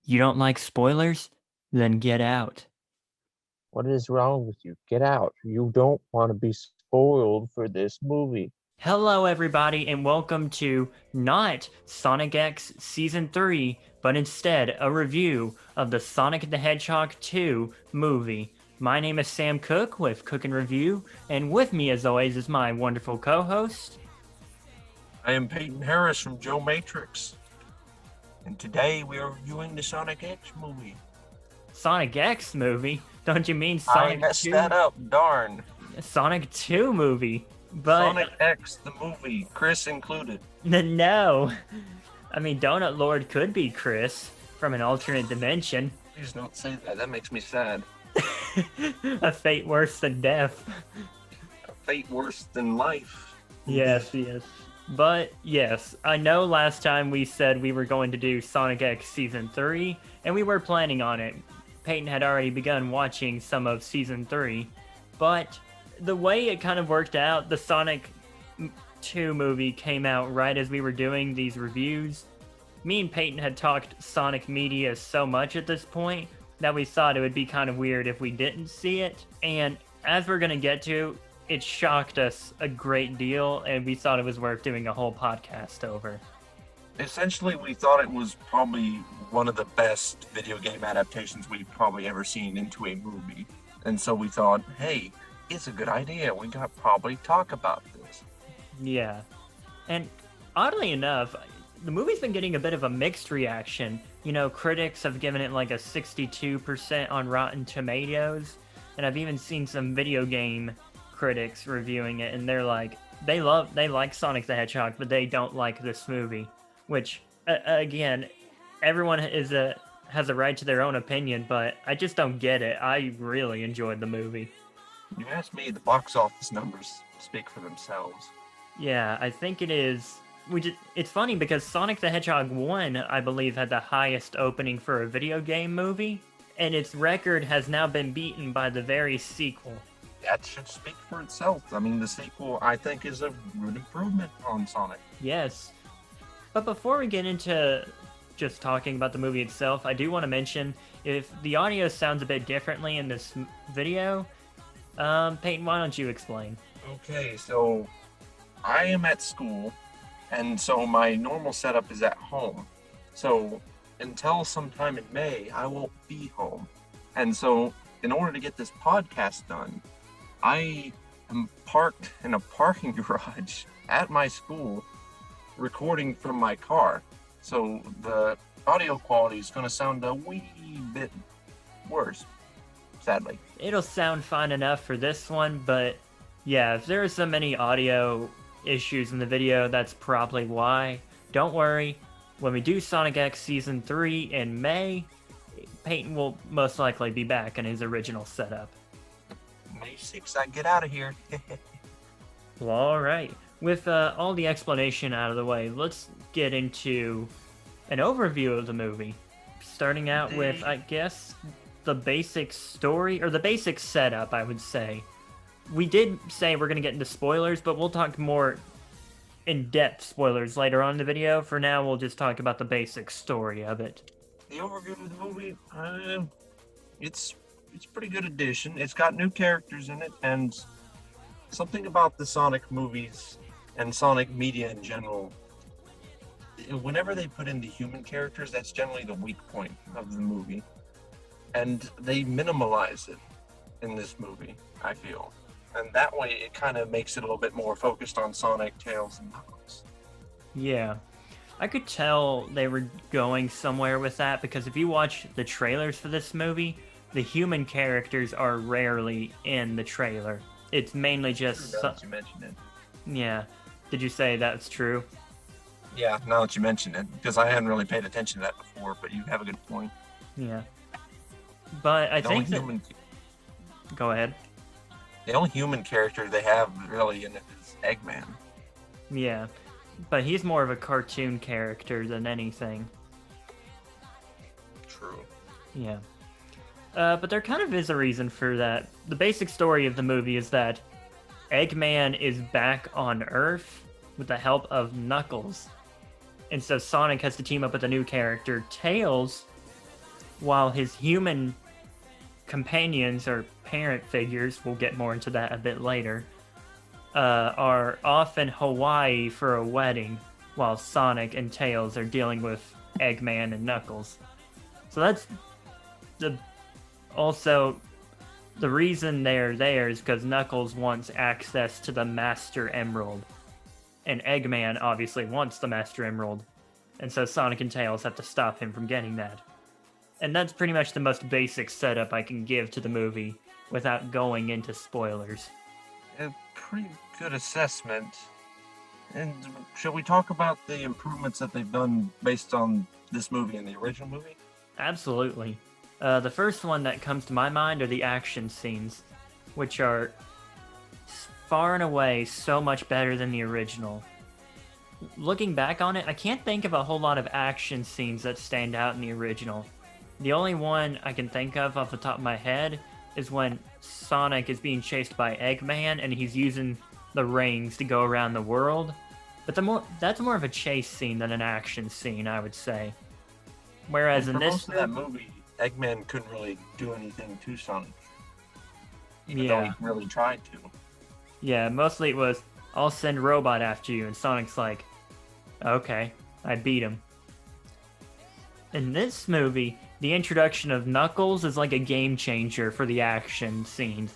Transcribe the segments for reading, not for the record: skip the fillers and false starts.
You don't like spoilers? Then get out. What is wrong with you? Get out. You don't want to be spoiled for this movie. Hello, everybody, and welcome to not Sonic X Season 3, but instead a review of the Sonic the Hedgehog 2 movie. My name is Sam Cook with Cookn Review, and with me, as always, is my wonderful co host. I am Peyton Harris from Joe Matrix, and today we are reviewing the Sonic X movie. Sonic X movie? Don't you mean I Sonic messed 2? that up, darn. Sonic 2 movie. But Sonic X, the movie, Chris included. no. I mean, Donut Lord could be Chris from an alternate dimension. Please don't say that, that makes me sad. A fate worse than death. A fate worse than life. Yes. But yes, I know last time we said we were going to do Sonic X Season 3, and we were planning on it. Peyton had already begun watching some of Season 3, but the way it kind of worked out, the Sonic 2 movie came out right as we were doing these reviews. Me and Peyton had talked Sonic media so much at this point that we thought it would be kind of weird if we didn't see it, and as we're going to get to, it shocked us a great deal, and we thought it was worth doing a whole podcast over. Essentially, we thought it was probably one of the best video game adaptations we've probably ever seen into a movie. And so we thought, hey, it's a good idea. We got probably talk about this. Yeah. And oddly enough, the movie's been getting a bit of a mixed reaction. You know, critics have given it like a 62% on Rotten Tomatoes, and I've even seen some video game critics reviewing it, and they're like, they like Sonic the Hedgehog, but they don't like this movie. Which, again, everyone has a right to their own opinion, but I just don't get it. I really enjoyed the movie. You asked me, the box office numbers speak for themselves. Yeah, I think it is. It's funny because Sonic the Hedgehog 1, I believe, had the highest opening for a video game movie, and its record has now been beaten by the very sequel. That should speak for itself. I mean, the sequel, I think, is a good improvement on Sonic. Yes. But before we get into just talking about the movie itself, I do want to mention, if the audio sounds a bit differently in this video, Peyton, why don't you explain? Okay, so I am at school, and so my normal setup is at home. So until sometime in May, I won't be home. And so in order to get this podcast done, I am parked in a parking garage at my school, recording from my car. So the audio quality is going to sound a wee bit worse, sadly. It'll sound fine enough for this one, but yeah, if there are so many audio issues in the video, that's probably why. Don't worry, when we do Sonic X Season 3 in May, Peyton will most likely be back in his original setup. May 6th, I get out of here. Well, alright. With all the explanation out of the way, let's get into an overview of the movie. Starting out with, I guess, the basic story, or the basic setup, I would say. We did say we're going to get into spoilers, but we'll talk more in-depth spoilers later on in the video. For now, we'll just talk about the basic story of it. The overview of the movie, it's a pretty good addition. It's got new characters in it, and something about the Sonic movies and Sonic media in general, whenever they put in the human characters, that's generally the weak point of the movie. And they minimalize it in this movie, I feel. And that way it kind of makes it a little bit more focused on Sonic, Tails, and Knuckles. Yeah. I could tell they were going somewhere with that, because if you watch the trailers for this movie, the human characters are rarely in the trailer. It's mainly just... Now that you mention it. Yeah. Did you say that's true? Yeah, now that you mention it, because I hadn't really paid attention to that before, but you have a good point. Yeah. But I The think only that... Go ahead. The only human character they have really in it is Eggman. Yeah. But he's more of a cartoon character than anything. True. Yeah. But there kind of is a reason for that. The basic story of the movie is that Eggman is back on Earth with the help of Knuckles. And so Sonic has to team up with a new character, Tails, while his human companions or parent figures, we'll get more into that a bit later, are off in Hawaii for a wedding, while Sonic and Tails are dealing with Eggman and Knuckles. So that's also the reason they're there is because Knuckles wants access to the Master Emerald, and Eggman obviously wants the Master Emerald, and so Sonic and Tails have to stop him from getting that. And that's pretty much the most basic setup I can give to the movie without going into spoilers. A pretty good assessment. And shall we talk about the improvements that they've done based on this movie and the original movie? Absolutely. The first one that comes to my mind are the action scenes, which are far and away so much better than the original. Looking back on it, I can't think of a whole lot of action scenes that stand out in the original. The only one I can think of off the top of my head is when Sonic is being chased by Eggman and he's using the rings to go around the world. But that's more of a chase scene than an action scene, I would say. Whereas in this most of that movie, Eggman couldn't really do anything to Sonic. Even though he really tried to. Yeah, mostly it was, I'll send Robot after you, and Sonic's like, okay, I beat him. In this movie, the introduction of Knuckles is like a game changer for the action scenes.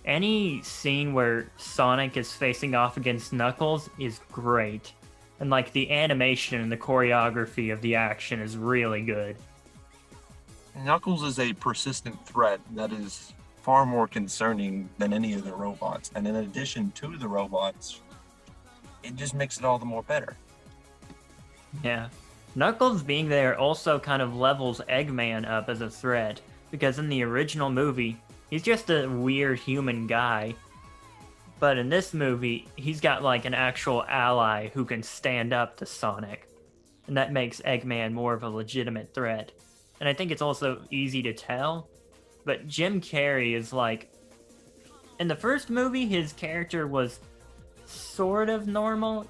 Any scene where Sonic is facing off against Knuckles is great. And like the animation and the choreography of the action is really good. Knuckles is a persistent threat that is far more concerning than any of the robots. And in addition to the robots, it just makes it all the more better. Yeah. Knuckles being there also kind of levels Eggman up as a threat, because in the original movie, he's just a weird human guy. But in this movie, he's got like an actual ally who can stand up to Sonic. And that makes Eggman more of a legitimate threat. And I think it's also easy to tell. But Jim Carrey is like... In the first movie, his character was sort of normal.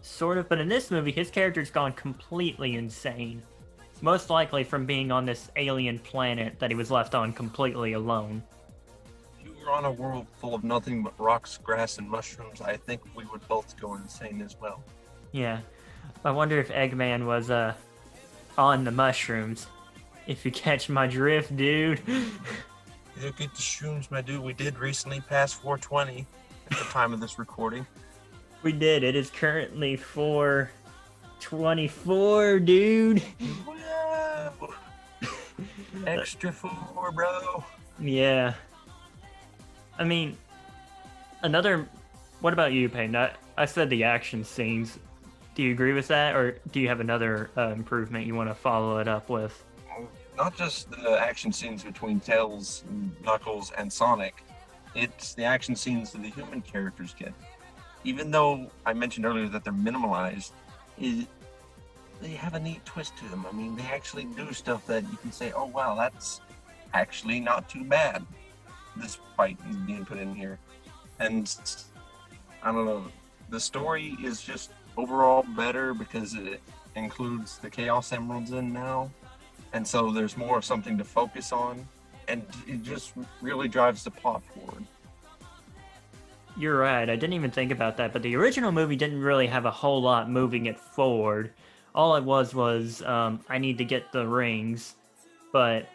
Sort of, but in this movie, his character's gone completely insane. Most likely from being on this alien planet that he was left on completely alone. If you were on a world full of nothing but rocks, grass, and mushrooms, I think we would both go insane as well. Yeah. I wonder if Eggman was, on the mushrooms. If you catch my drift, dude. You get the shrooms, my dude. We did recently pass 420 at the time of this recording. We did. It is currently 4:24, dude. Whoa. Extra 4, bro. Yeah. I mean, what about you, Payne? I said the action scenes. Do you agree with that, or do you have another improvement you want to follow it up with? Not just the action scenes between Tails, Knuckles, and Sonic. It's the action scenes that the human characters get. Even though I mentioned earlier that they're minimalized, they have a neat twist to them. I mean, they actually do stuff that you can say, oh wow, that's actually not too bad. This fight is being put in here. And I don't know, the story is just overall better because it includes the Chaos Emeralds in now. And so there's more of something to focus on. And it just really drives the plot forward. You're right. I didn't even think about that, but the original movie didn't really have a whole lot moving it forward. All it was I need to get the rings, but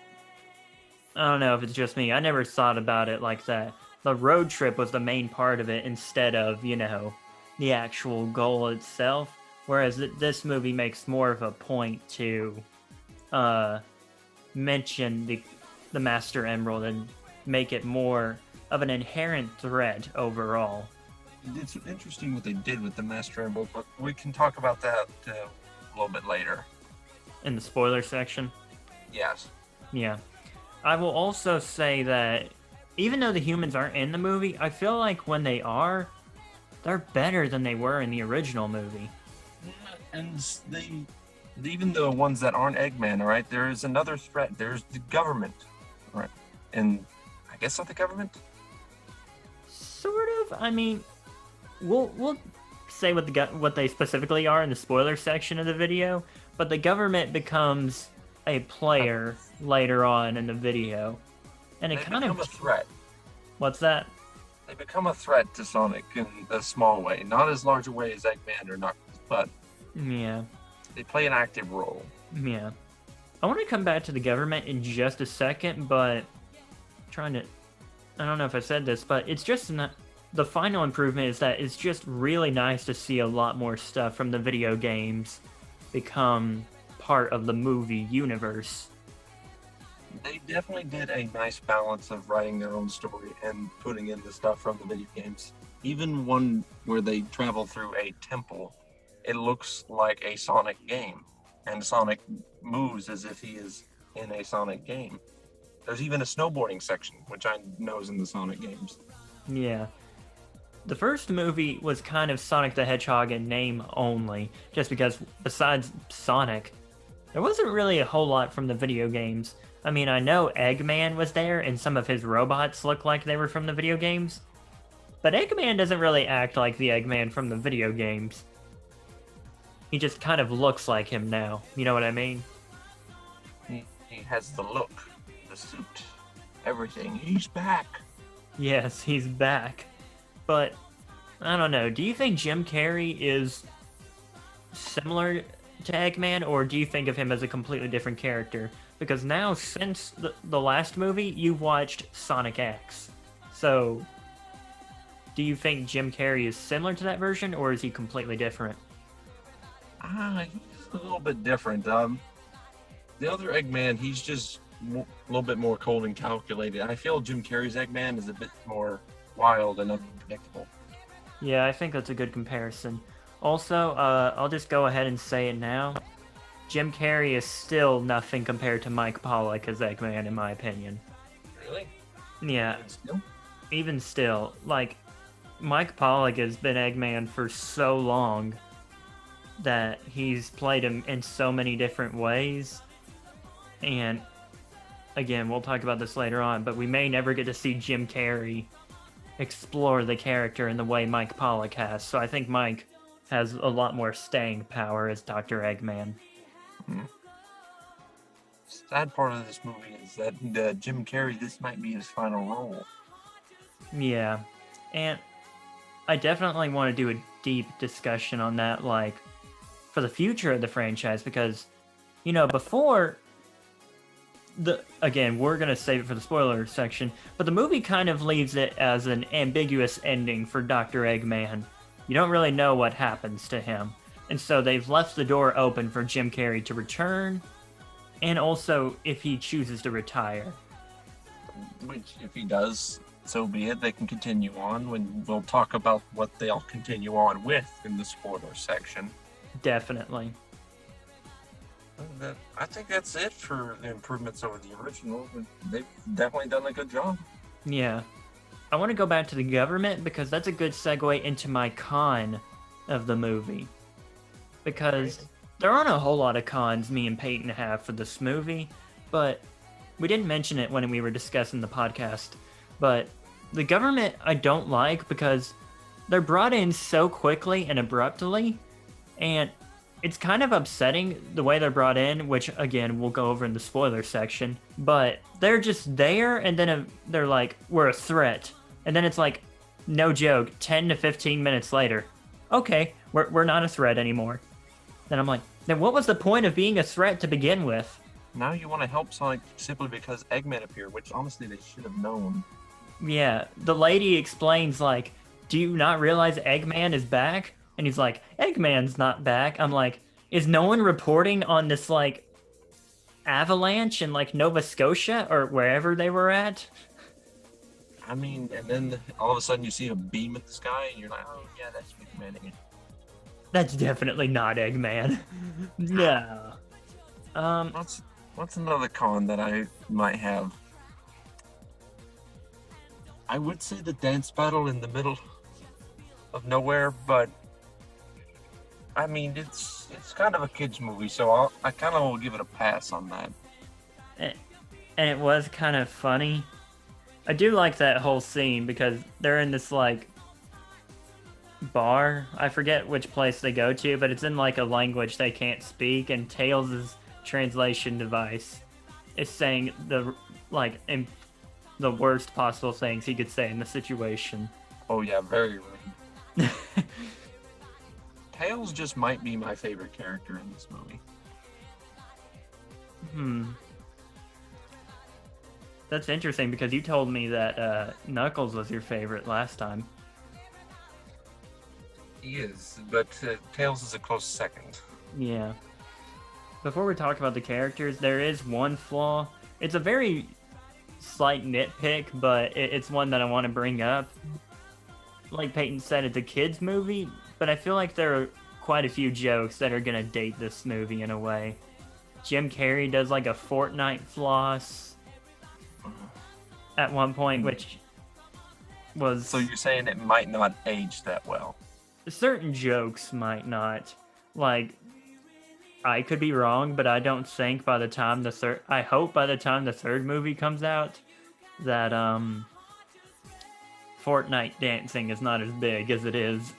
I don't know if it's just me. I never thought about it like that. The road trip was the main part of it instead of, the actual goal itself, whereas this movie makes more of a point to mention the Master Emerald and make it more of an inherent threat overall. It's interesting what they did with the Master Emerald, but we can talk about that a little bit later. In the spoiler section? Yes. Yeah. I will also say that even though the humans aren't in the movie, I feel like when they are, they're better than they were in the original movie. And even the ones that aren't Eggman, all right, there is another threat. There's the government, all right? And I guess not the government? Sort of. I mean, we'll say what they specifically are in the spoiler section of the video, but the government becomes a player later on in the video. And it They kind become of... a threat. What's that? They become a threat to Sonic in a small way. Not as large a way as Eggman or Knuckles, but Yeah. they play an active role. Yeah. I want to come back to the government in just a second, but I don't know if I said this, but it's just not, the final improvement is that it's just really nice to see a lot more stuff from the video games become part of the movie universe. They definitely did a nice balance of writing their own story and putting in the stuff from the video games. Even one where they travel through a temple, it looks like a Sonic game, and Sonic moves as if he is in a Sonic game. There's even a snowboarding section, which I know is in the Sonic games. Yeah. The first movie was kind of Sonic the Hedgehog in name only, just because besides Sonic, there wasn't really a whole lot from the video games. I mean, I know Eggman was there, and some of his robots look like they were from the video games, but Eggman doesn't really act like the Eggman from the video games. He just kind of looks like him now, you know what I mean? He has the look, the suit, everything. He's back. Yes, he's back. But, I don't know, do you think Jim Carrey is similar to Eggman, or do you think of him as a completely different character? Because now, since the last movie, you've watched Sonic X. So, do you think Jim Carrey is similar to that version, or is he completely different? He's a little bit different. The other Eggman, he's just a little bit more cold and calculated. I feel Jim Carrey's Eggman is a bit more wild and unpredictable. Yeah, I think that's a good comparison. Also, I'll just go ahead and say it now. Jim Carrey is still nothing compared to Mike Pollock as Eggman, in my opinion. Really? Yeah, Still? even still, like, Mike Pollock has been Eggman for so long that he's played him in so many different ways. And, again, we'll talk about this later on, but we may never get to see Jim Carrey explore the character in the way Mike Pollock has. So I think Mike has a lot more staying power as Dr. Eggman. Sad part of this movie is that Jim Carrey, this might be his final role. Yeah, and I definitely want to do a deep discussion on that, like, for the future of the franchise, because, you know, before again, we're going to save it for the spoiler section, but the movie kind of leaves it as an ambiguous ending for Dr. Eggman. You don't really know what happens to him. And so they've left the door open for Jim Carrey to return, and also if he chooses to retire. Which, if he does, so be it. They can continue on when we'll talk about what they'll continue on with in the spoiler section. Definitely. I think that's it for the improvements over the original. They've definitely done a good job. Yeah. I want to go back to the government because that's a good segue into my con of the movie. Because there aren't a whole lot of cons me and Peyton have for this movie, but we didn't mention it when we were discussing the podcast. But the government I don't like because they're brought in so quickly and abruptly, and it's kind of upsetting the way they're brought in, which, again, we'll go over in the spoiler section. But they're just there, and then they're like, we're a threat. And then it's like, no joke, 10 to 15 minutes later, okay, we're not a threat anymore. Then I'm like, then what was the point of being a threat to begin with? Now you want to help Sonic simply because Eggman appeared, which honestly they should have known. Yeah, the lady explains, like, do you not realize Eggman is back? And he's like, Eggman's not back. I'm like, is no one reporting on this, like, avalanche in, like, Nova Scotia or wherever they were at? I mean, and then all of a sudden you see a beam in the sky and you're like, oh yeah, that's Eggman again. That's definitely not Eggman. No. What's another con that I might have? I would say the dance battle in the middle of nowhere, but I mean, it's kind of a kids movie, so I kind of will give it a pass on that. And it was kind of funny. I do like that whole scene because they're in this, like, bar. I forget which place they go to, but it's in, like, a language they can't speak, and Tails is translation device is saying the the worst possible things he could say in the situation. Oh yeah, very rude. Tails just might be my favorite character in this movie. That's interesting because you told me that Knuckles was your favorite last time. He is, but Tails is a close second. Yeah. Before we talk about the characters, there is one flaw. It's a very slight nitpick, but it's one that I want to bring up. Like Peyton said, it's a kid's movie, but I feel like there are quite a few jokes that are going to date this movie in a way. Jim Carrey does like a Fortnite floss at one point, which was... So you're saying it might not age that well? Certain jokes might not. Like, I could be wrong, but I don't think by the time I hope by the time the third movie comes out that Fortnite dancing is not as big as it is.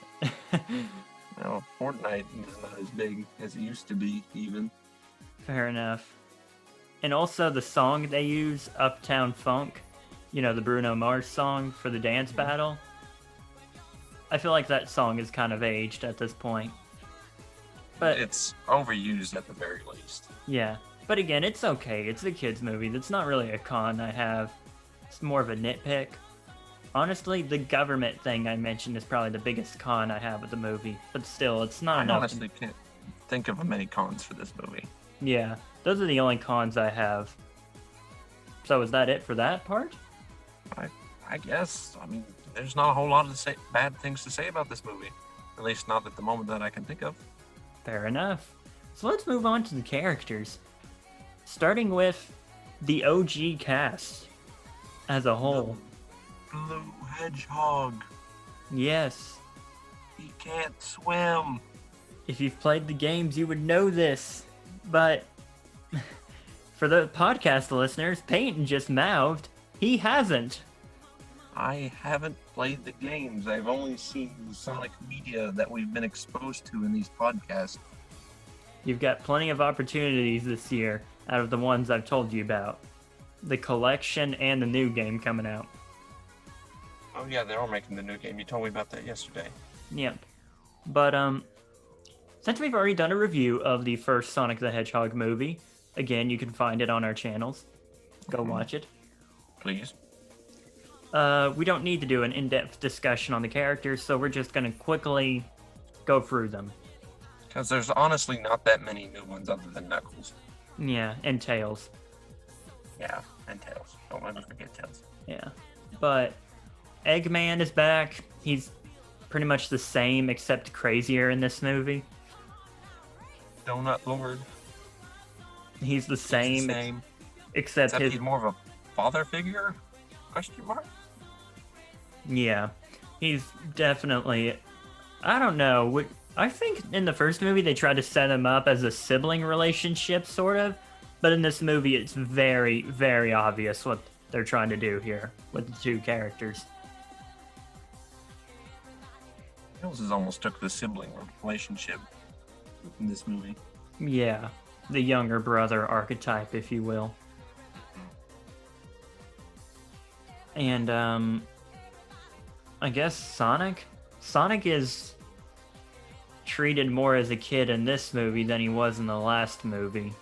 No, Fortnite is not as big as it used to be, even. Fair enough. And also the song they use, Uptown Funk, you know, the Bruno Mars song for the dance battle. I feel like that song is kind of aged at this point. But it's overused at the very least. Yeah. But again, it's okay. It's a kid's movie. That's not really a con I have. It's more of a nitpick. Honestly, the government thing I mentioned is probably the biggest con I have with the movie. But still, it's not enough. I honestly can't think of many cons for this movie. Yeah, those are the only cons I have. So is that it for that part? I guess. I mean, there's not a whole lot of bad things to say about this movie. At least not at the moment that I can think of. Fair enough. So let's move on to the characters. Starting with the OG cast as a whole. The blue hedgehog. Yes. He can't swim. If you've played the games, you would know this. But for the podcast listeners, Peyton just mouthed, he hasn't. I haven't played the games. I've only seen the Sonic media that we've been exposed to in these podcasts. You've got plenty of opportunities this year out of the ones I've told you about. The collection and the new game coming out. Oh yeah, they are making the new game. You told me about that yesterday. Yep. But since we've already done a review of the first Sonic the Hedgehog movie, again, you can find it on our channels. Go watch it. Please. We don't need to do an in-depth discussion on the characters, so we're just going to quickly go through them. Because there's honestly not that many new ones other than Knuckles. Yeah, and Tails. Yeah, and Tails. Don't ever forget Tails. Yeah. But Eggman is back. He's pretty much the same, except crazier in this movie. Donut Lord. He's the same. Except he's more of a father figure? Question mark? Yeah. He's definitely... I don't know. I think in the first movie they tried to set him up as a sibling relationship, sort of. But in this movie it's very, very obvious what they're trying to do here with the two characters. Tails has almost took the sibling relationship in this movie. Yeah. The younger brother archetype, if you will. And, I guess Sonic? Sonic is treated more as a kid in this movie than he was in the last movie.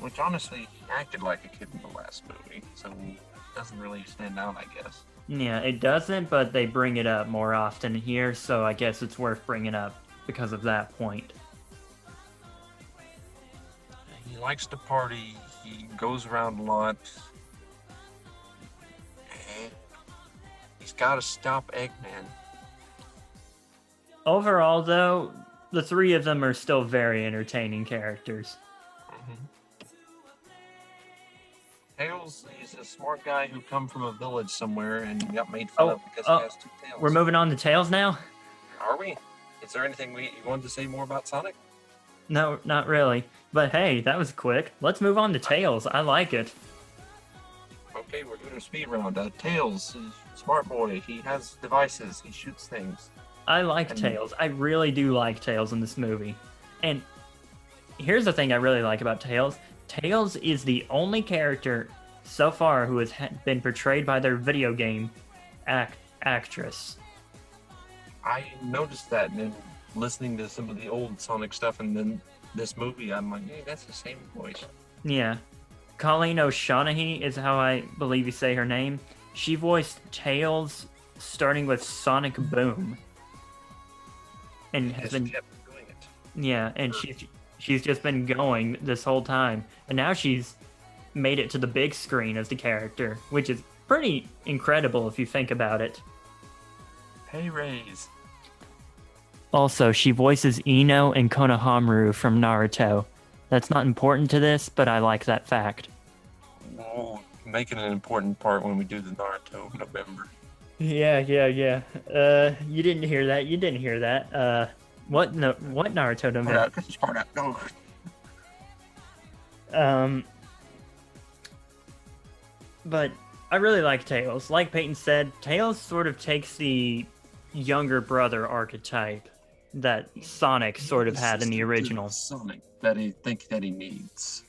Which, honestly, he acted like a kid in the last movie, so it doesn't really stand out, I guess. Yeah, it doesn't, but they bring it up more often here, so I guess it's worth bringing up because of that point. He likes to party, he goes around a lot. He's got to stop Eggman. Overall, though, the three of them are still very entertaining characters. Tails, he's a smart guy who come from a village somewhere and got made fun of because he has two tails. We're moving on to Tails now? Are we? Is there anything you wanted to say more about Sonic? No, not really. But hey, that was quick. Let's move on to Tails. I like it. Okay, we're doing a speed round. Tails, smart boy. He has devices. He shoots things. I like Tails. I really do like Tails in this movie. And here's the thing I really like about Tails. Tails is the only character so far who has been portrayed by their video game actress. I noticed that, and then listening to some of the old Sonic stuff, and then this movie, I'm like, hey, that's the same voice. Yeah. Colleen O'Shaughnessy is how I believe you say her name. She voiced Tails starting with Sonic Boom. And has been kept doing it. Yeah, and she's just been going this whole time. And now she's made it to the big screen as the character, which is pretty incredible if you think about it. Pay raise. Also, she voices Ino and Konohamaru from Naruto. That's not important to this, but I like that fact. We'll make it an important part when we do the Naruto November. Yeah. You didn't hear that. What Naruto November? Cut this part out. No. But I really like Tails. Like Peyton said, Tails sort of takes the younger brother archetype that Sonic sort of had in the original. Sonic that he needs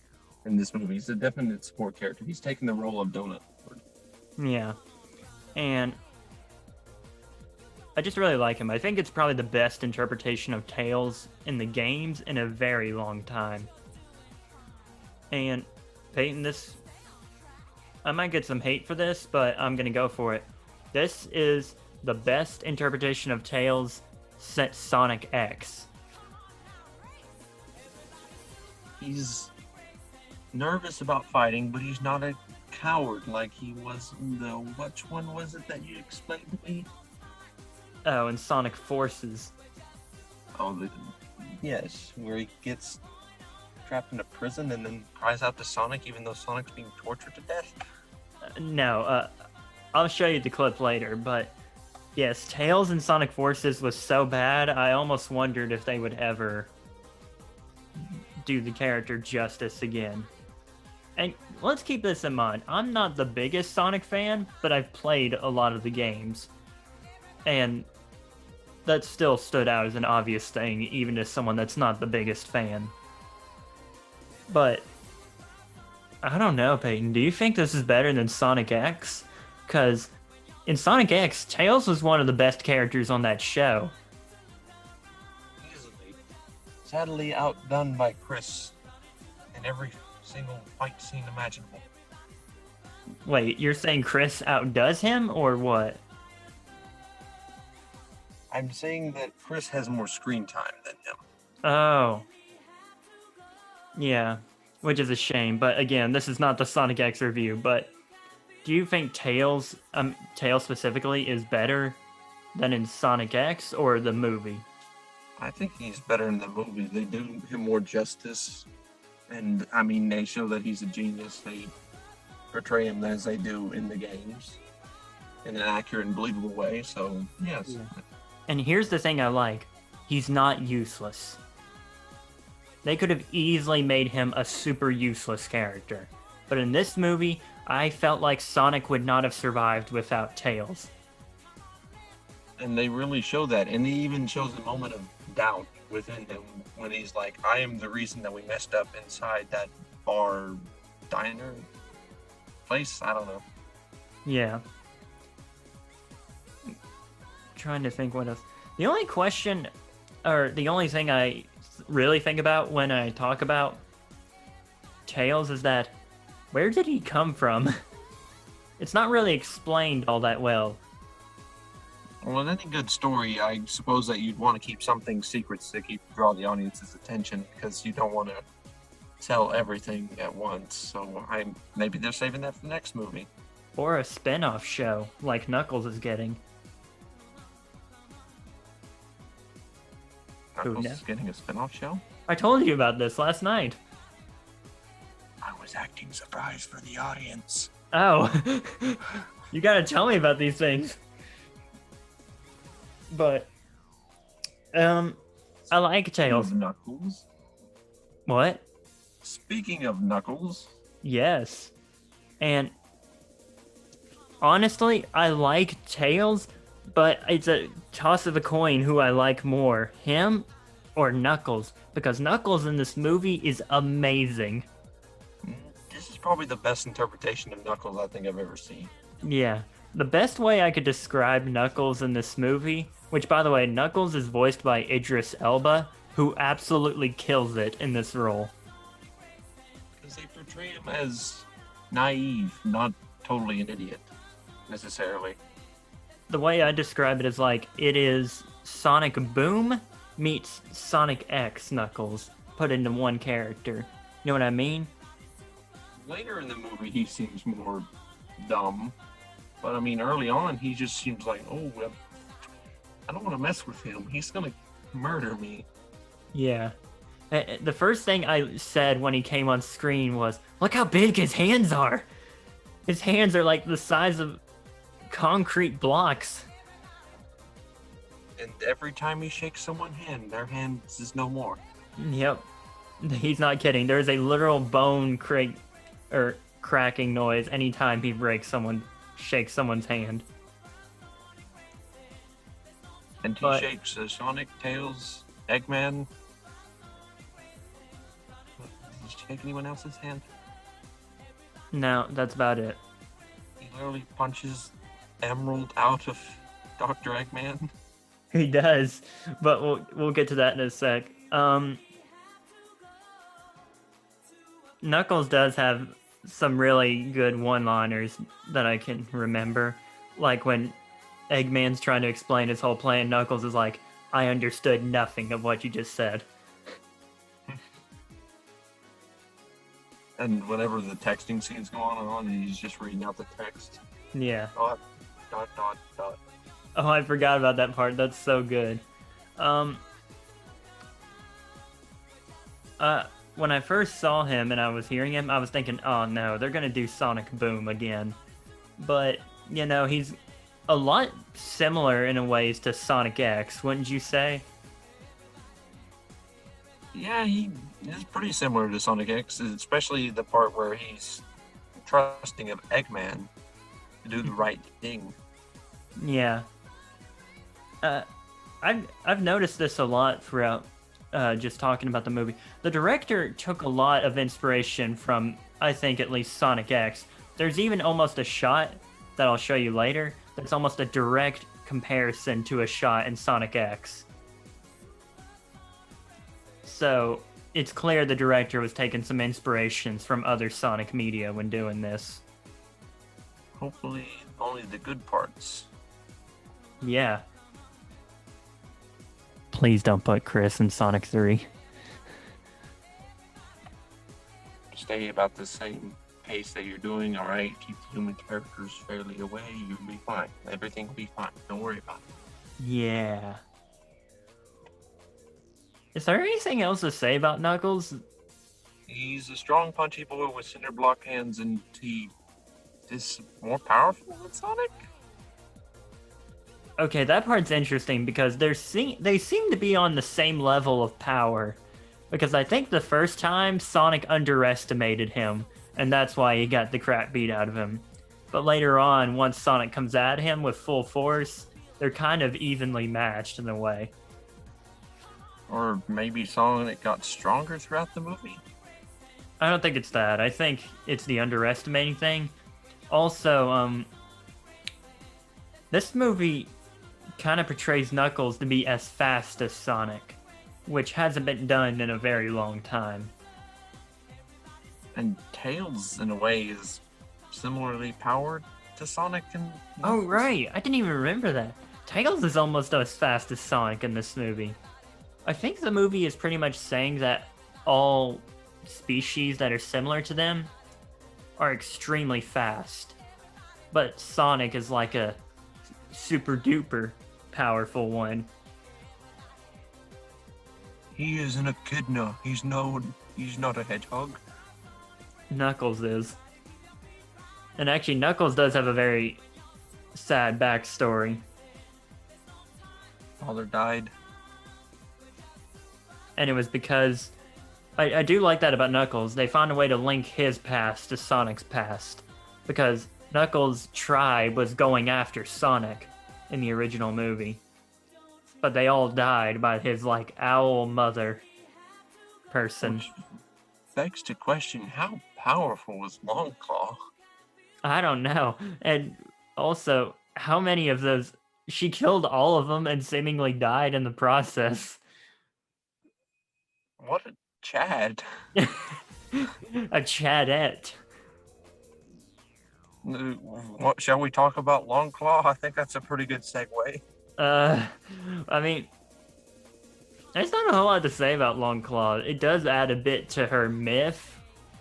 in this movie. He's a definite support character. He's taking the role of Donut Lord. Yeah. And I just really like him. I think it's probably the best interpretation of Tails in the games in a very long time. And Peyton, I might get some hate for this, but I'm going to go for it. This is the best interpretation of Tails since Sonic X. He's nervous about fighting, but he's not a coward like he was in the... Which one was it that you explained to me? Oh, in Sonic Forces. Oh, yes, where he gets trapped in a prison and then cries out to Sonic even though Sonic's being tortured to death? No, I'll show you the clip later, but yes, Tails in Sonic Forces was so bad, I almost wondered if they would ever do the character justice again. And let's keep this in mind, I'm not the biggest Sonic fan, but I've played a lot of the games. And that still stood out as an obvious thing, even to someone that's not the biggest fan. But I don't know, Peyton. Do you think this is better than Sonic X? Because in Sonic X, Tails was one of the best characters on that show. Easily. Sadly outdone by Chris in every single fight scene imaginable. Wait, you're saying Chris outdoes him, or what? I'm saying that Chris has more screen time than him. Oh. Yeah, which is a shame. But again, this is not the Sonic X review, but do you think Tails specifically is better than in Sonic X or the movie? I think he's better in the movie. They do him more justice. And, I mean, they show that he's a genius. They portray him as they do in the games in an accurate and believable way. So, yes. Yeah. And here's the thing I like. He's not useless. They could have easily made him a super useless character. But in this movie, I felt like Sonic would not have survived without Tails. And they really show that. And he even shows a moment of doubt within him when he's like, I am the reason that we messed up inside that bar, diner place. I don't know. Yeah. Trying to think what else. The only question, or the only thing I really think about when I talk about Tails is that, where did he come from? It's not really explained all that well. Well, in any good story, I suppose that you'd want to keep something secrets to draw the audience's attention, because you don't want to tell everything at once. So maybe they're saving that for the next movie. Or a spin-off show, like Knuckles is getting. Knuckles is getting a spin-off show? I told you about this last night. I was acting surprised for the audience. Oh. You gotta tell me about these things. But, I like Tails. Speaking of Knuckles. What? Speaking of Knuckles. Yes. And, honestly, I like Tails, but it's a toss of a coin who I like more, him or Knuckles, because Knuckles in this movie is amazing. This is probably the best interpretation of Knuckles I think I've ever seen. Yeah. The best way I could describe Knuckles in this movie, which by the way, Knuckles is voiced by Idris Elba, who absolutely kills it in this role. Because they portray him as naive, not totally an idiot, necessarily. The way I describe it is like it is Sonic Boom meets Sonic X Knuckles put into one character. You know what I mean? Later in the movie, he seems more dumb. But I mean, early on, he just seems like, oh, I don't want to mess with him. He's going to murder me. Yeah. The first thing I said when he came on screen was, look how big his hands are. His hands are like the size of concrete blocks. And every time he shakes someone's hand, their hands is no more. Yep. He's not kidding. There's a literal bone cracking noise anytime he shakes someone's hand. And he shakes Sonic, Tails, Eggman. Did he shake anyone else's hand? No, that's about it. He literally punches Emerald out of Dr. Eggman. He does, but we'll get to that in a sec. Knuckles does have some really good one-liners that I can remember. Like when Eggman's trying to explain his whole plan, Knuckles is like, I understood nothing of what you just said. And whenever the texting scene's going on, and he's just reading out the text. Yeah. Dot, dot, dot, dot. Oh, I forgot about that part. That's so good. When I first saw him and I was hearing him, I was thinking, oh no, they're gonna do Sonic Boom again. But, you know, he's a lot similar in a ways to Sonic X, wouldn't you say? Yeah, he is pretty similar to Sonic X, especially the part where he's trusting of Eggman to do the right thing. Yeah. I've noticed this a lot throughout just talking about the movie. The director took a lot of inspiration from, I think, at least Sonic X. There's even almost a shot that I'll show you later that's almost a direct comparison to a shot in Sonic X. So it's clear the director was taking some inspirations from other Sonic media when doing this. Hopefully, only the good parts. Yeah. Please don't put Chris in Sonic 3. Stay about the same pace that you're doing, alright? Keep the human characters fairly away, you'll be fine. Everything will be fine. Don't worry about it. Yeah. Is there anything else to say about Knuckles? He's a strong, punchy boy with cinder block hands, and he is more powerful than Sonic? Okay, that part's interesting because they seem to be on the same level of power. Because I think the first time, Sonic underestimated him, and that's why he got the crap beat out of him. But later on, once Sonic comes at him with full force, they're kind of evenly matched in a way. Or maybe Sonic got stronger throughout the movie? I don't think it's that. I think it's the underestimating thing. Also, this movie kind of portrays Knuckles to be as fast as Sonic, which hasn't been done in a very long time. And Tails, in a way, is similarly powered to Sonic and Knuckles. Oh, right. I didn't even remember that. Tails is almost as fast as Sonic in this movie. I think the movie is pretty much saying that all species that are similar to them are extremely fast. But Sonic is like a super duper powerful one. He is an echidna. He's not a hedgehog. Knuckles is. And actually, Knuckles does have a very sad backstory. Father died. And it was because... I do like that about Knuckles. They found a way to link his past to Sonic's past. Because Knuckles' tribe was going after Sonic in the original movie. but they all died by his like owl mother person. Which begs to question, how powerful was Longclaw? I don't know. And also, how many of those she killed all of them and seemingly died in the process. What a Chad. A Chadette. What shall we talk about Longclaw? I think that's a pretty good segue. I mean, there's not a whole lot to say about Longclaw. It does add a bit to her myth,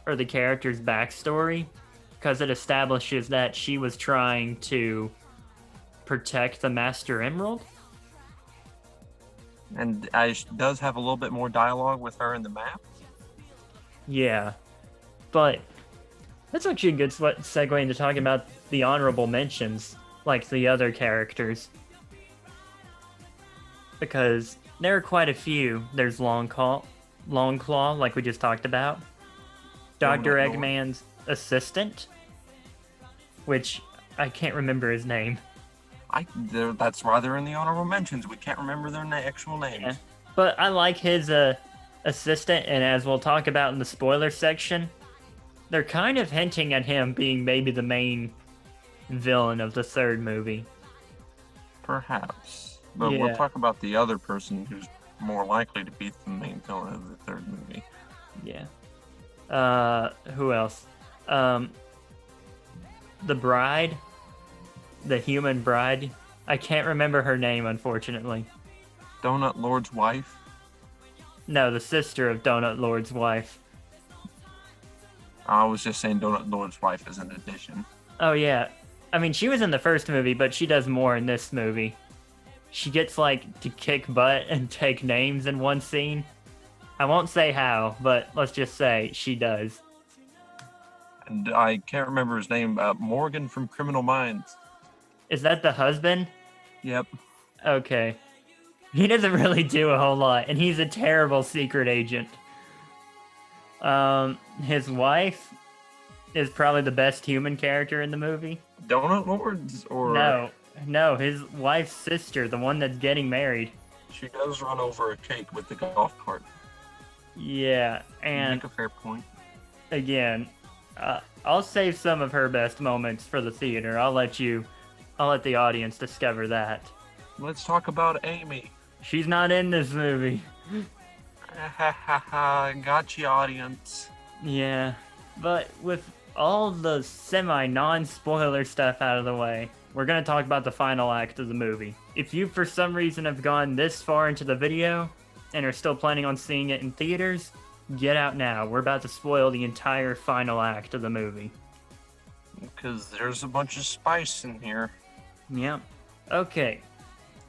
or the character's backstory, because it establishes that she was trying to protect the Master Emerald. And does have a little bit more dialogue with her in the map. Yeah, but that's actually a good segue into talking about the honorable mentions, like the other characters. Because there are quite a few. There's Longclaw, like we just talked about. Dr. Eggman's assistant, which I can't remember his name. That's why they're in the honorable mentions. We can't remember their actual names. Yeah. But I like his assistant, and as we'll talk about in the spoiler section, they're kind of hinting at him being maybe the main villain of the third movie. Perhaps. But Yeah. we'll talk about the other person who's more likely to be the main villain of the third movie. Yeah. Who else? The bride. The human bride. I can't remember her name, unfortunately. Donut Lord's wife? No, the sister of Donut Lord's wife. I was just saying Donut Lord's wife as an addition. Oh, yeah. I mean, she was in the first movie, but she does more in this movie. She gets, like, to kick butt and take names in one scene. I won't say how, but let's just say she does. And I can't remember his name. Morgan from Criminal Minds. Is that the husband? Yep. Okay. He doesn't really do a whole lot, and he's a terrible secret agent. His wife is probably the best human character in the movie. Donut Lords? Or No, his wife's sister, the one that's getting married. She does run over a cake with the golf cart. Yeah, You and make a fair point. again, I'll save some of her best moments for the theater. I'll let the audience discover that. Let's talk about Amy. She's not in this movie. Gotcha, audience. Yeah, but with all the semi-non-spoiler stuff out of the way, we're going to talk about the final act of the movie. If you, for some reason, have gone this far into the video and are still planning on seeing it in theaters, get out now. We're about to spoil the entire final act of the movie. Because there's a bunch of spice in here. Yep. Okay.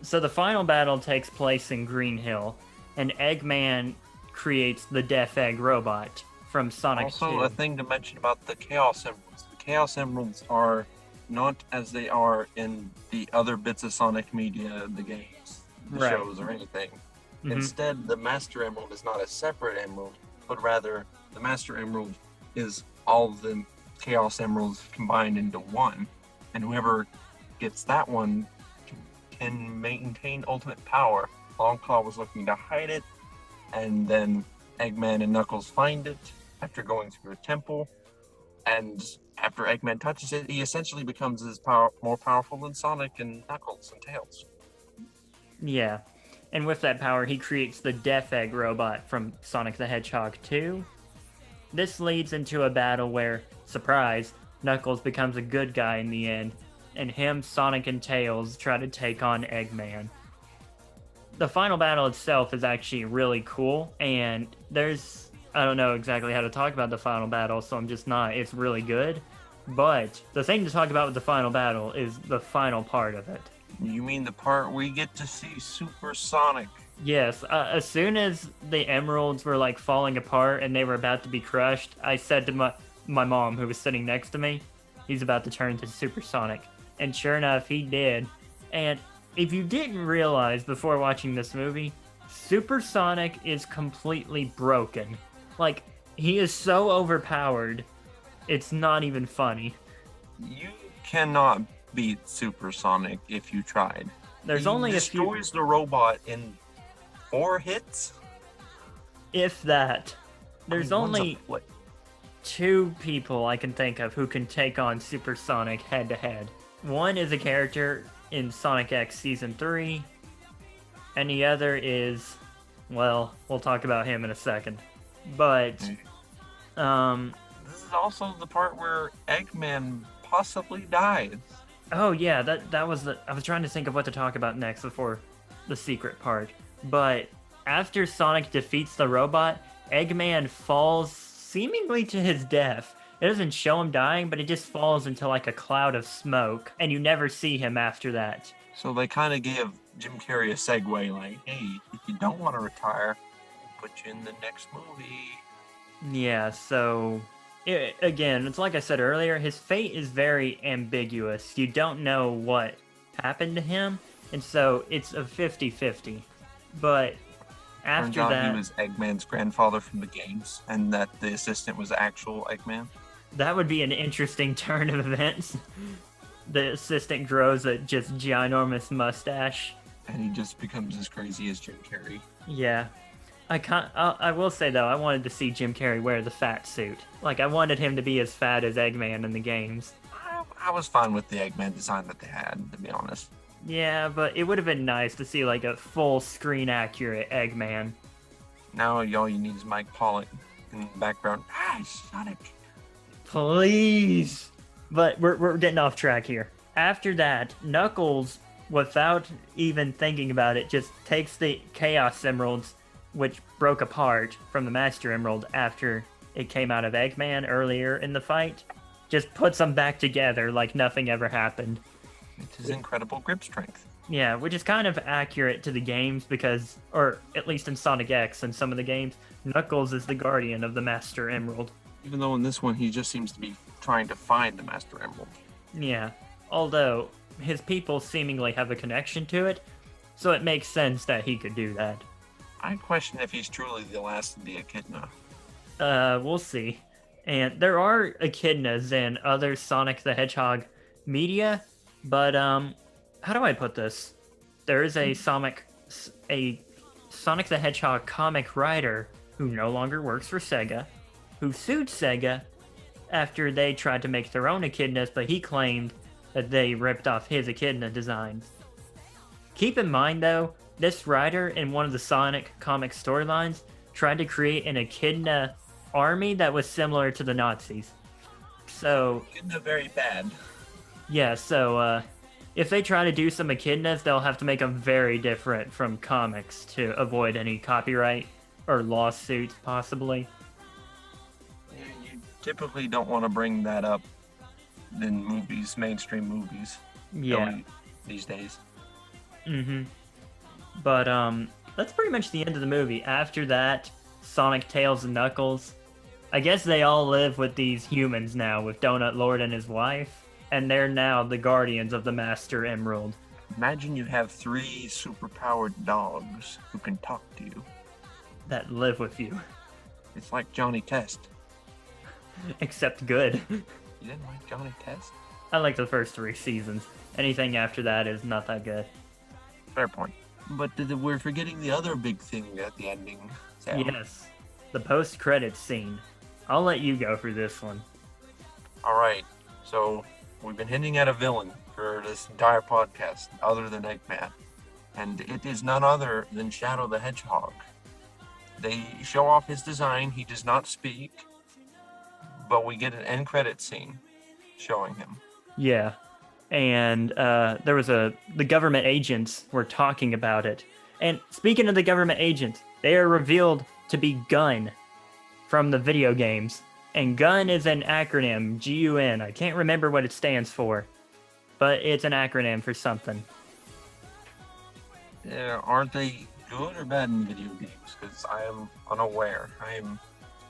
So the final battle takes place in Green Hill, and Eggman creates the Death Egg robot from Sonic 2. Also, a thing to mention about the Chaos Emeralds. The Chaos Emeralds are not as they are in the other bits of Sonic media, the games, the Right. shows, or anything. Instead, the Master Emerald is not a separate emerald, but rather the Master Emerald is all of the Chaos Emeralds combined into one. And whoever gets that one can maintain ultimate power. Longclaw was looking to hide it, and then Eggman and Knuckles find it after going through a temple. And after Eggman touches it, he essentially becomes more powerful than Sonic and Knuckles and Tails. Yeah. And with that power, he creates the Death Egg robot from Sonic the Hedgehog 2. This leads into a battle where, surprise, Knuckles becomes a good guy in the end, and him, Sonic, and Tails try to take on Eggman. The final battle itself is actually really cool, and I don't know exactly how to talk about the final battle, so I'm just not. It's really good. But the thing to talk about with the final battle is the final part of it. You mean the part we get to see Super Sonic? Yes, as soon as the emeralds were like falling apart and they were about to be crushed, I said to my mom, who was sitting next to me, he's about to turn into Super Sonic. And sure enough, he did. And if you didn't realize before watching this movie, Super Sonic is completely broken. Like, he is so overpowered, it's not even funny. You cannot beat Super Sonic if you tried. There's he only a few, destroys the robot in 4 hits. if that. There's I mean, one's a only flip. 2 people I can think of who can take on Super Sonic head to head. One is a character in Sonic X Season 3, and the other is, well, we'll talk about him in a second. But, This is also the part where Eggman possibly dies. oh yeah, that was I was trying to think of what to talk about next before the secret part. But after Sonic defeats the robot, Eggman falls seemingly to his death. It doesn't show him dying, but it just falls into like a cloud of smoke, and you never see him after that. So they kind of gave Jim Carrey a segue, like, hey, if you don't want to retire, we'll put you in the next movie. Yeah, so again, it's like I said earlier, his fate is very ambiguous. You don't know what happened to him, and so it's a 50-50. But after Turns out that, he was Eggman's grandfather from the games, and that the assistant was actual Eggman. that would be an interesting turn of events. The assistant grows a just ginormous mustache. And he just becomes as crazy as Jim Carrey. Yeah. I will say though, I wanted to see Jim Carrey wear the fat suit. Like, I wanted him to be as fat as Eggman in the games. I was fine with the Eggman design that they had, to be honest. Yeah, but it would have been nice to see like a full screen accurate Eggman. Now all you need is Mike Pollock in the background. Ah, Sonic. Please. But we're getting off track here. After that, Knuckles, without even thinking about it, just takes the Chaos Emeralds, which broke apart from the Master Emerald after it came out of Eggman earlier in the fight, just puts them back together like nothing ever happened. It's his incredible grip strength. Yeah, which is kind of accurate to the games because, or at least in Sonic X and some of the games, Knuckles is the guardian of the Master Emerald. Even though in this one he just seems to be trying to find the Master Emerald. Yeah, although his people seemingly have a connection to it, so it makes sense that he could do that. I question if he's truly the last of the Echidna. We'll see. And there are echidnas in other Sonic the Hedgehog media, but how do I put this? There is a Sonic the Hedgehog comic writer who no longer works for Sega, who sued Sega after they tried to make their own echidnas, but he claimed that they ripped off his echidna designs. Keep in mind though, this writer in one of the Sonic comic storylines tried to create an echidna army that was similar to the Nazis. So Echidna very bad. yeah, so if they try to do some echidnas, they'll have to make them very different from comics to avoid any copyright or lawsuits, possibly. You typically don't want to bring that up in movies, mainstream movies. Yeah. These days. Mm-hmm. But that's pretty much the end of the movie. After that, Sonic, Tails, and Knuckles, I guess they all live with these humans now, with Donut Lord and his wife, and they're now the guardians of the Master Emerald. Imagine you have 3 superpowered dogs who can talk to you. That live with you. It's like Johnny Test. Except good. You didn't like Johnny Test? I like the first 3 seasons. Anything after that is not that good. Fair point. But we're forgetting the other big thing at the ending. Sam. Yes. The post-credits scene. I'll let you go for this one. Alright, so we've been hinting at a villain for this entire podcast, other than Eggman. And it is none other than Shadow the Hedgehog. They show off his design, he does not speak, but we get an end credit scene showing him. Yeah. And there was the government agents were talking about it. And speaking of the government agents, they are revealed to be Gun from the video games. And Gun is an acronym, G-U-N. I can't remember what it stands for, but it's an acronym for something. Aren't they good or bad in video games? Because I am unaware. I am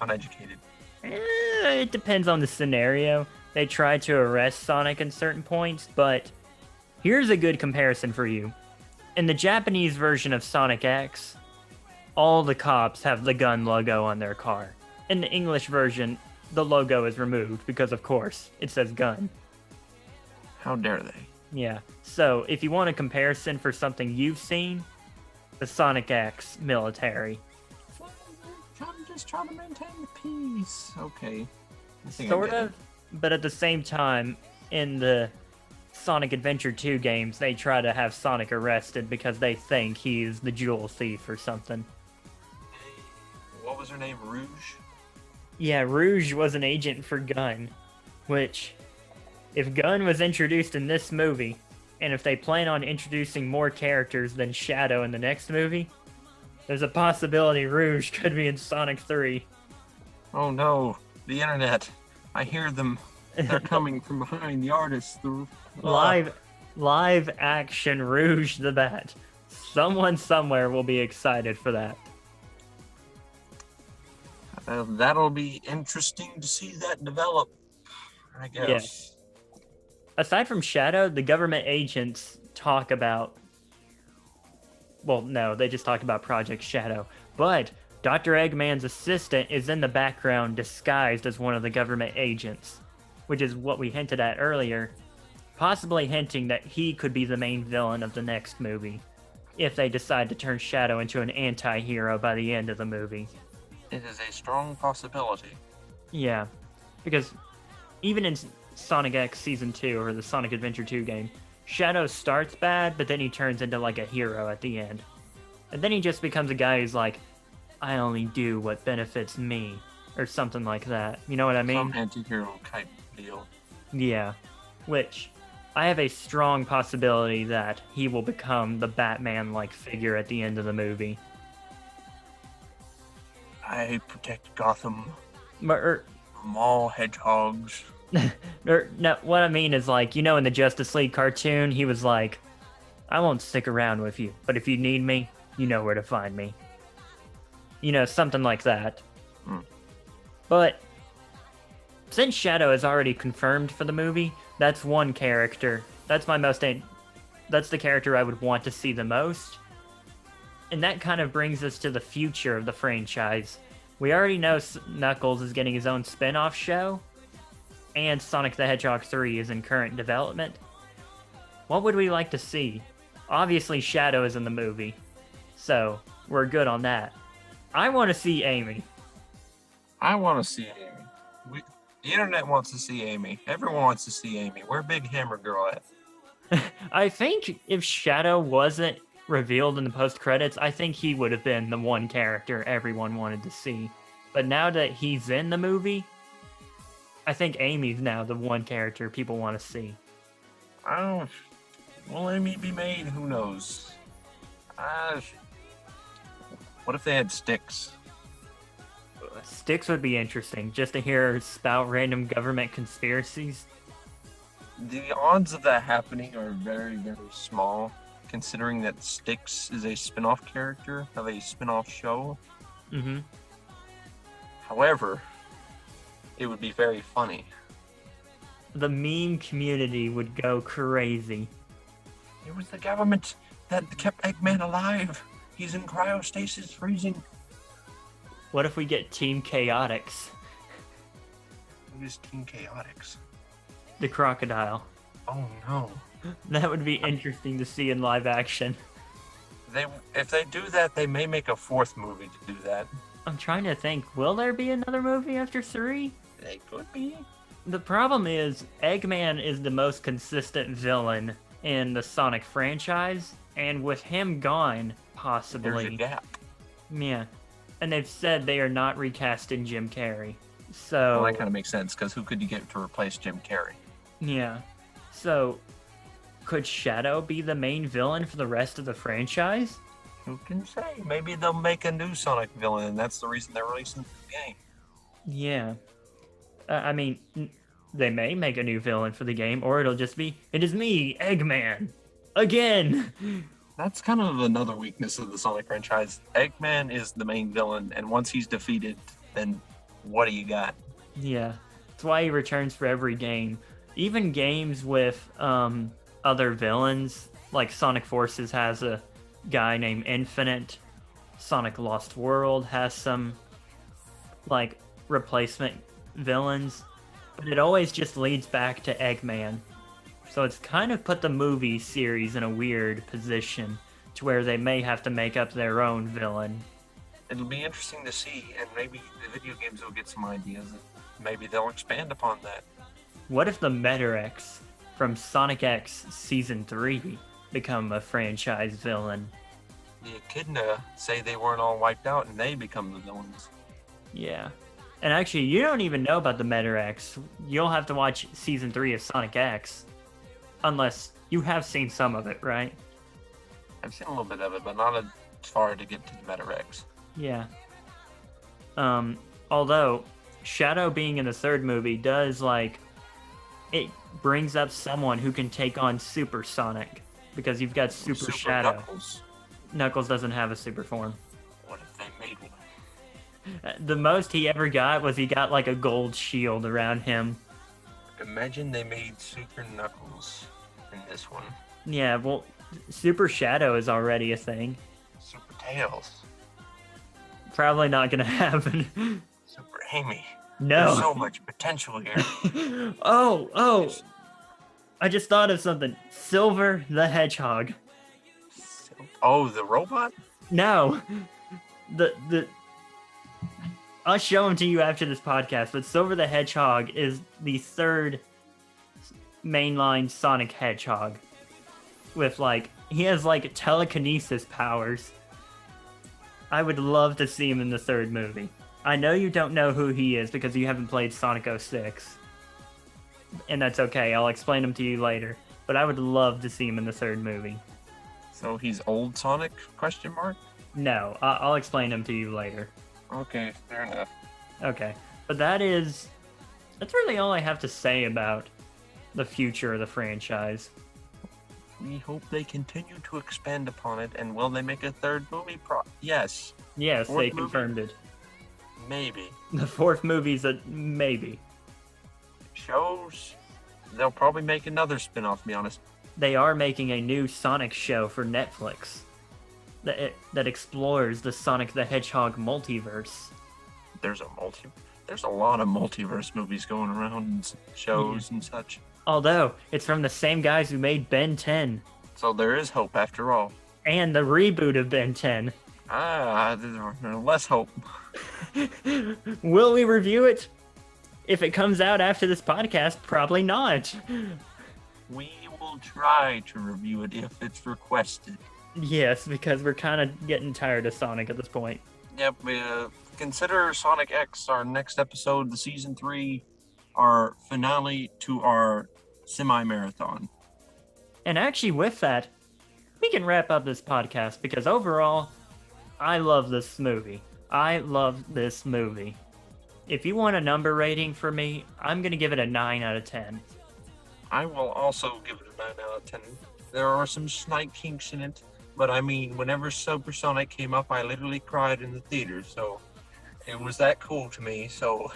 uneducated. It depends on the scenario. They try to arrest Sonic in certain points, but here's a good comparison for you. In the Japanese version of Sonic X, all the cops have the Gun logo on their car. In the English version, the logo is removed because, of course, it says Gun. How dare they? Yeah. So if you want a comparison for something you've seen, the Sonic X military. I'm just trying to maintain the peace. Okay. I think I Sort get of, it. but at the same time, in the Sonic Adventure 2 games, they try to have Sonic arrested because they think he's the jewel thief or something. What was her name? Rouge? Yeah, Rouge was an agent for Gun, which, if Gun was introduced in this movie, and if they plan on introducing more characters than Shadow in the next movie, there's a possibility Rouge could be in Sonic 3. Oh no, the internet. I hear them. They're coming from behind the artist. Live action Rouge the Bat. Someone somewhere will be excited for that. That'll be interesting to see that develop, I guess. Yeah. Aside from Shadow, the government agents talk about... Well, no, they just talk about Project Shadow. But Dr. Eggman's assistant is in the background disguised as one of the government agents, which is what we hinted at earlier, possibly hinting that he could be the main villain of the next movie, if they decide to turn Shadow into an anti-hero by the end of the movie. It is a strong possibility. Yeah, because even in Sonic X Season 2, or the Sonic Adventure 2 game, Shadow starts bad, but then he turns into like a hero at the end. And then he just becomes a guy who's like, I only do what benefits me, or something like that. You know what I mean? Some anti-hero type deal. Yeah, which I have a strong possibility that he will become the Batman-like figure at the end of the movie. I protect Gotham Or, from all hedgehogs. no, what I mean is, like, you know, in the Justice League cartoon, he was like, I won't stick around with you, but if you need me, you know where to find me. You know, something like that. But since Shadow is already confirmed for the movie, that's one character. That's the character I would want to see the most. And that kind of brings us to the future of the franchise. We already know Knuckles is getting his own spin-off show, and Sonic the Hedgehog 3 is in current development. What would we like to see? Obviously, Shadow is in the movie, so we're good on that. I want to see Amy. I want to see Amy. The internet wants to see Amy. Everyone wants to see Amy. Where Big Hammer Girl at? I think if Shadow wasn't revealed in the post-credits, I think he would have been the one character everyone wanted to see. But now that he's in the movie, I think Amy's now the one character people want to see. Oh, will Amy be made? Who knows? What if they had Sticks? Sticks would be interesting, just to hear her spout random government conspiracies. The odds of that happening are very, very small, considering that Styx is a spin-off character of a spin-off show. Mm-hmm. However, it would be very funny. The meme community would go crazy. It was the government that kept Eggman alive. He's in cryostasis, freezing. What if we get Team Chaotix? Who is Team Chaotix? The crocodile. Oh no. That would be interesting to see in live action. If they do that, they may make a fourth movie to do that. I'm trying to think, will there be another movie after 3? They could be. The problem is, Eggman is the most consistent villain in the Sonic franchise, and with him gone, possibly... There's a gap. Yeah. And they've said they are not recasting Jim Carrey. So... Well, that kind of makes sense, because who could you get to replace Jim Carrey? Yeah. So, could Shadow be the main villain for the rest of the franchise? Who can say? Maybe they'll make a new Sonic villain, and that's the reason they're releasing the game. Yeah. I mean, they may make a new villain for the game, or it'll just be, it is me, Eggman! Again! That's kind of another weakness of the Sonic franchise. Eggman is the main villain, and once he's defeated, then what do you got? Yeah. That's why he returns for every game. Even games with other villains, like Sonic Forces has a guy named Infinite. Sonic Lost World has some, like, replacement villains. But it always just leads back to Eggman. So it's kind of put the movie series in a weird position to where they may have to make up their own villain. It'll be interesting to see, and maybe the video games will get some ideas. Maybe they'll expand upon that. What if the Matrix from Sonic X Season 3 become a franchise villain? The Echidna say they weren't all wiped out and they become the villains. Yeah. And actually, you don't even know about the Matrix. You'll have to watch Season 3 of Sonic X. Unless you have seen some of it, right? I've seen a little bit of it, but not as far to get to the Meta-Rex. Yeah. Although, Shadow being in the third movie does, like, it brings up someone who can take on Super Sonic. Because you've got Super Shadow. Knuckles doesn't have a super form. What if they made one? The most he ever got was he got, like, a gold shield around him. Imagine they made Super Knuckles in this one. Yeah, well, Super Shadow is already a thing. Super Tails. Probably not gonna happen. Super Amy. No. There's so much potential here. Oh! I just thought of something. Silver the Hedgehog. Oh, the robot? No. I'll show him to you after this podcast, but Silver the Hedgehog is the third mainline Sonic Hedgehog. With, like, he has, like, telekinesis powers. I would love to see him in the third movie. I know you don't know who he is because you haven't played Sonic 06. And that's okay, I'll explain him to you later. But I would love to see him in the third movie. So he's old Sonic, question mark? No, I'll explain him to you later. Okay, fair enough. Okay, but that's really all I have to say about the future of the franchise. We hope they continue to expand upon it, and will they make a third movie? Yes. Yes, Fourth they movie? confirmed it. Maybe. The fourth movie's a maybe. Shows. They'll probably make another spin-off, to be honest. They are making a new Sonic show for Netflix that explores the Sonic the Hedgehog multiverse. There's a lot of multiverse movies going around and shows and such. Although, it's from the same guys who made Ben 10. So there is hope after all. And the reboot of Ben 10. There's less hope. Will we review it? If it comes out after this podcast, probably not. We will try to review it if it's requested. Yes, because we're kind of getting tired of Sonic at this point. Yep, consider Sonic X our next episode, the Season 3, our finale to our semi-marathon. And actually with that, we can wrap up this podcast because overall, I love this movie. If you want a number rating for me, I'm going to give it a 9 out of 10. I will also give it a 9 out of 10. There are some slight kinks in it, but I mean, whenever Supersonic came up, I literally cried in the theater, so it was that cool to me, so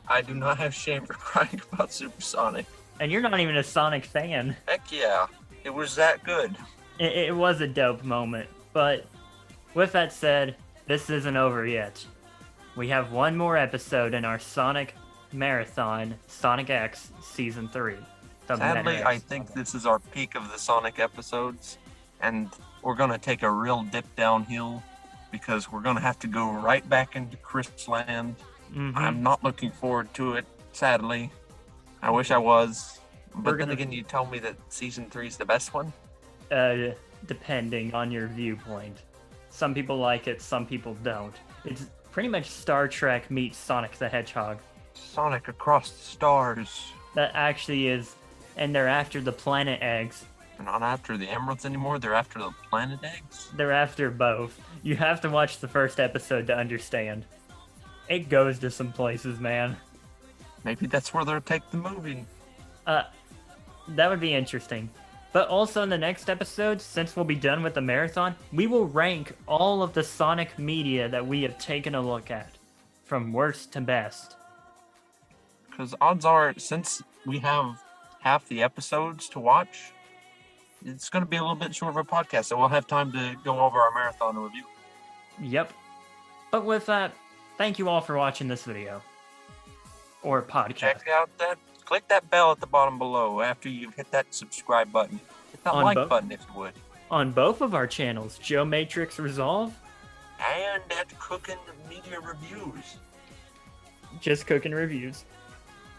I do not have shame for crying about Supersonic. And you're not even a Sonic fan. Heck yeah, it was that good. It was a dope moment, but with that said, this isn't over yet. We have one more episode in our Sonic Marathon, Sonic X Season 3. Sadly, I think this is our peak of the Sonic episodes, and we're going to take a real dip downhill because we're going to have to go right back into Chris Land. Mm-hmm. I'm not looking forward to it, sadly. I wish I was. But then again, you tell me that Season 3 is the best one? Depending on your viewpoint. Some people like it, some people don't. It's pretty much Star Trek meets Sonic the Hedgehog. Sonic across the stars. That actually is, and they're after the planet eggs. They're not after the emeralds anymore, they're after the planet eggs? They're after both. You have to watch the first episode to understand. It goes to some places, man. Maybe that's where they'll take the movie. That would be interesting. But also in the next episode, since we'll be done with the marathon, we will rank all of the Sonic media that we have taken a look at, from worst to best. Because odds are, since we have half the episodes to watch, it's going to be a little bit short of a podcast, so we'll have time to go over our marathon review. Yep. But with that, thank you all for watching this video. Or podcast. Check out that click that bell at the bottom below after you've hit that subscribe button. Hit that like button if you would. On both of our channels, Joe Matrix Resolve. And at Cookn Media Reviews. Just Cooking Reviews.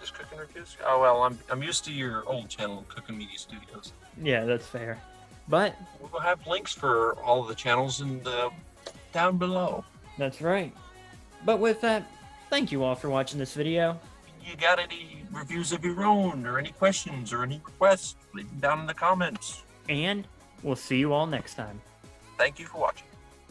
Just Cookn Reviews? Oh, well, I'm used to your old channel, Cookn Media Studios. Yeah, that's fair. But we'll have links for all of the channels down below. That's right. But with that, thank you all for watching this video. You got any reviews of your own, or any questions, or any requests, leave them down in the comments. And we'll see you all next time. Thank you for watching.